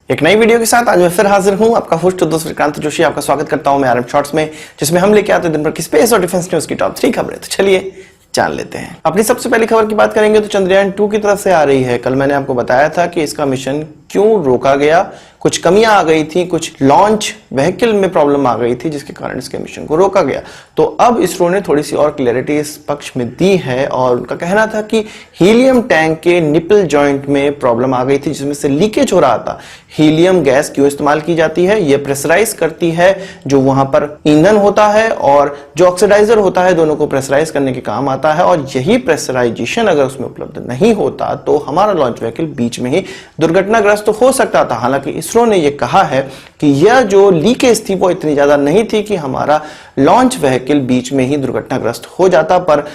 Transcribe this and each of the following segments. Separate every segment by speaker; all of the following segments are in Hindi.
Speaker 1: एक नई वीडियो के साथ आज मैं फिर हाजिर हूं, आपका होस्ट दोस्त श्रीकांत जोशी। आपका स्वागत करता हूं मैं आरएम शॉर्ट्स में, जिसमें हम लेके आते हैं दिन भर की स्पेस और डिफेंस न्यूज की टॉप 3 खबरें। तो चलिए जान लेते हैं। अपनी सबसे पहली खबर की बात करेंगे तो चंद्रयान 2 की तरफ से आ रही है। कल मैंने आपको बताया था कि इसका मिशन क्यों रोका गया, कुछ कमियां आ गई थी, कुछ लॉन्च व्हीकल में प्रॉब्लम आ गई थी जिसके कारण इसके मिशन को रोका गया। तो अब इसरो ने थोड़ी सी और क्लैरिटी इस पक्ष में दी है और उनका कहना था कि हीलियम टैंक के निपल जॉइंट में प्रॉब्लम आ गई थी जिसमें से लीकेज हो रहा था। हीलियम गैस क्यों इस्तेमाल की जाती है? यह प्रेशराइज करती है जो वहां पर ईंधन होता है और जो ऑक्सीडाइजर होता है, दोनों को प्रेशराइज करने के काम आता है। और यही प्रेशराइजेशन अगर उसमें उपलब्ध नहीं होता तो हमारा लॉन्च व्हीकल बीच में ही दुर्घटनाग्रस्त तो हो सकता था। हालांकि इसरो ने यह कहा है कि यह जो लीकेज थी वो इतनी ज्यादा नहीं थी कि हमारा लॉन्च व्हीकल बीच में ही दुर्घटनाग्रस्त हो जाता, पर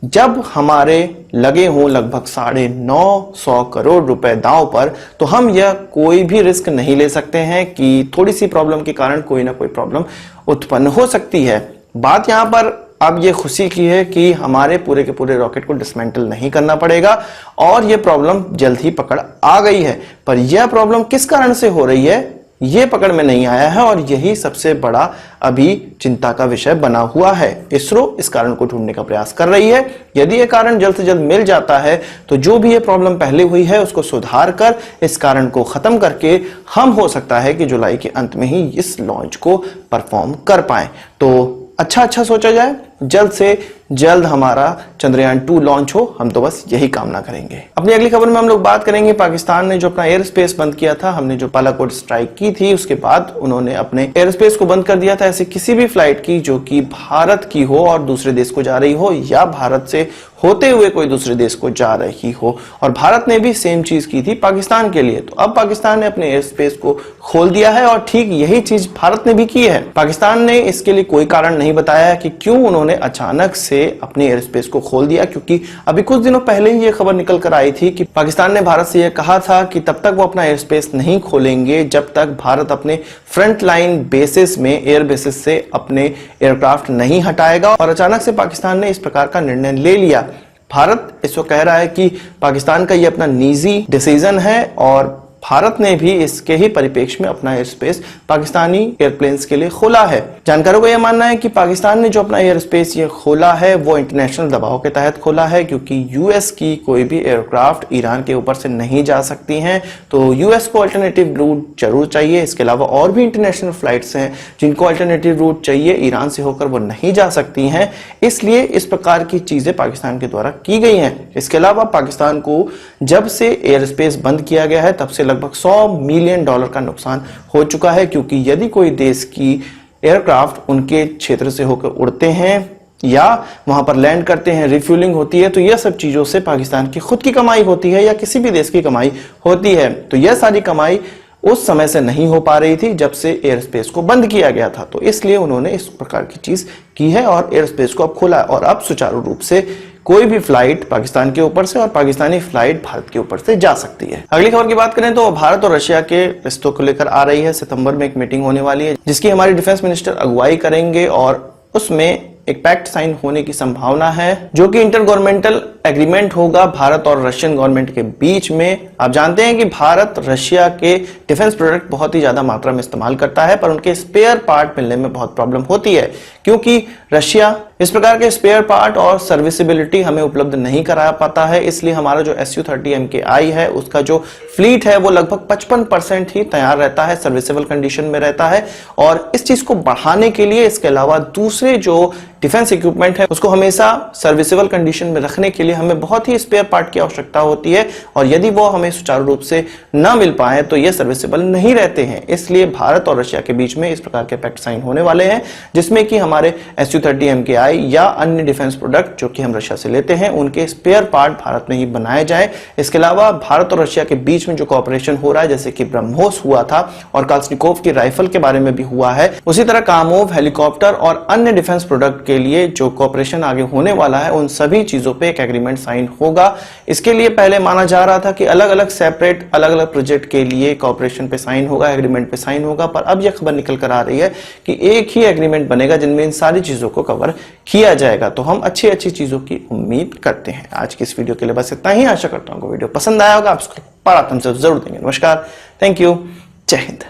Speaker 1: जब हमारे लगे हों लगभग 950 करोड़ रुपए दांव पर, तो हम यह कोई भी रिस्क नहीं ले सकते हैं कि थोड़ी सी प्रॉब्लम के कारण कोई ना कोई प्रॉब्लम उत्पन्न हो सकती है। बात यहां पर अब ये खुशी की है कि हमारे पूरे के पूरे रॉकेट को डिसमेंटल नहीं करना पड़ेगा और यह प्रॉब्लम जल्द ही पकड़ आ गई है। पर यह प्रॉब्लम किस कारण से हो रही है ये पकड़ में नहीं आया है और यही सबसे बड़ा अभी चिंता का विषय बना हुआ है। इसरो इस कारण को ढूंढने का प्रयास कर रही है। यदि यह कारण जल्द से जल्द मिल जाता है तो जो भी ये प्रॉब्लम पहले हुई है उसको सुधार कर इस कारण को खत्म करके हम हो सकता है कि जुलाई के अंत में ही इस लॉन्च को परफॉर्म कर पाए। तो अच्छा सोचा जाए, जल्द से जल्द हमारा चंद्रयान 2 लॉन्च हो, हम तो बस यही कामना करेंगे। अपनी अगली खबर में हम लोग बात करेंगे पाकिस्तान ने जो अपना एयर स्पेस बंद किया था। हमने जो बालाकोट स्ट्राइक की थी उसके बाद उन्होंने अपने एयर स्पेस को बंद कर दिया था। ऐसी किसी भी फ्लाइट की जो कि भारत की हो और दूसरे देश को जा रही हो या भारत से होते हुए कोई दूसरे देश को जा रही हो, और भारत ने भी सेम चीज की थी पाकिस्तान के लिए। तो अब पाकिस्तान ने अपने एयर स्पेस को खोल दिया है और ठीक यही चीज भारत ने भी की है। पाकिस्तान ने इसके लिए कोई कारण नहीं बताया कि क्यों उन्होंने अचानक से अपने एयर स्पेस को खोल दिया, क्योंकि अभी कुछ दिनों पहले ही यह खबर निकल कर आई थी कि पाकिस्तान ने भारत से यह कहा था कि तब तक वो अपना एयर स्पेस नहीं खोलेंगे जब तक भारत अपने फ्रंट लाइन बेसिस में एयर बेसिस से अपने एयरक्राफ्ट नहीं हटाएगा। और अचानक से पाकिस्तान ने इस प्रकार का निर्णय ले लिया। भारत इस वक्त कह रहा है कि पाकिस्तान का ये अपना निजी डिसीजन है और भारत ने भी इसके ही परिप्रेक्ष्य में अपना एयर स्पेस पाकिस्तानी एयरप्लेन्स के लिए खोला है। जानकारों का यह मानना है कि पाकिस्तान ने जो अपना एयर स्पेस ये खोला है वो इंटरनेशनल दबाव के तहत खोला है, क्योंकि यूएस की कोई भी एयरक्राफ्ट ईरान के ऊपर से नहीं जा सकती हैं। तो यूएस को अल्टरनेटिव रूट जरूर चाहिए। इसके अलावा और भी इंटरनेशनल फ्लाइट्स हैं जिनको अल्टरनेटिव रूट चाहिए, ईरान से होकर वो नहीं जा सकती हैं। इसलिए इस प्रकार की चीजें पाकिस्तान के द्वारा की गई हैं। इसके अलावा पाकिस्तान को जब से एयर स्पेस बंद किया गया है तब से लगभग $100 मिलियन का नुकसान हो चुका है, क्योंकि यदि कोई देश की एयरक्राफ्ट उनके क्षेत्र से होकर उड़ते हैं या वहां पर लैंड करते हैं, रिफ्यूलिंग होती है, तो यह सब चीजों से पाकिस्तान की खुद की कमाई होती है या किसी भी देश की कमाई होती है। तो यह सारी कमाई उस समय से नहीं हो पा रही थी जब से एयर स्पेस को बंद किया गया था। तो इसलिए उन्होंने इस प्रकार की चीज की है और एयर स्पेस को अब खोला है और अब सुचारू रूप से कोई भी फ्लाइट पाकिस्तान के ऊपर से और पाकिस्तानी फ्लाइट भारत के ऊपर से जा सकती है। अगली खबर की बात करें तो भारत और रशिया के रिश्तों को लेकर आ रही है। सितंबर में एक मीटिंग होने वाली है जिसकी हमारी डिफेंस मिनिस्टर अगुवाई करेंगे और उसमें एक पैक्ट साइन होने की संभावना है जो कि इंटर गवर्नमेंटल एग्रीमेंट होगा भारत और रशियन गवर्नमेंट के बीच में। आप जानते हैं कि भारत रशिया के डिफेंस प्रोडक्ट बहुत ही ज्यादा मात्रा में इस्तेमाल करता है, पर उनके स्पेयर पार्ट मिलने में बहुत प्रॉब्लम होती है, क्योंकि रशिया इस प्रकार के स्पेयर पार्ट और सर्विसिबिलिटी हमें उपलब्ध नहीं करा पाता है। इसलिए हमारा जो Su-30 MKI है उसका जो फ्लीट है वो लगभग 55% ही तैयार रहता है, सर्विसेबल कंडीशन में रहता है। और इस चीज को बढ़ाने के लिए इसके अलावा दूसरे जो डिफेंस इक्विपमेंट है उसको हमेशा सर्विसेबल कंडीशन में रखने के लिए हमें बहुत ही स्पेयर पार्ट की आवश्यकता होती है, और यदि वो हमें सुचारू रूप से न मिल पाए तो ये सर्विसेबल नहीं रहते हैं। इसलिए भारत और रशिया के बीच में इस प्रकार के पैक्ट साइन होने वाले हैं जिसमें कि हमारे Su-30 MKI या अन्य डिफेंस प्रोडक्ट जो कि हम रशिया से लेते हैं उनके स्पेयर पार्ट भारत में ही बनाए जाए। इसके अलावा भारत और रशिया के बीच में जो कोऑपरेशन हो रहा है, जैसे कि ब्रह्मोस हुआ था और काल्सनिकोव की राइफल के बारे में भी हुआ है, उसी तरह कामोव हेलीकॉप्टर और अन्य डिफेंस प्रोडक्ट के लिए जो कोऑपरेशन आगे होने वाला है उन सभी चीजों पे एक एग्रीमेंट साइन होगा। इसके लिए पहले माना जा रहा था कि अलग अलग सेपरेट अलग अलग प्रोजेक्ट के लिए कोऑपरेशन पे साइन होगा, एग्रीमेंट पे साइन होगा, पर अब यह खबर निकल कर आ रही है कि एक ही एग्रीमेंट बनेगा जिनमें इन सारी चीजों को कवर किया जाएगा। तो हम अच्छी अच्छी चीजों की उम्मीद करते हैं। आज की इस वीडियो के लिए बस इतना ही। आशा करता हूँ वीडियो पसंद आया होगा, आप इसको बड़ा thumbs up जरूर देंगे। नमस्कार, थैंक यू, जय हिंद।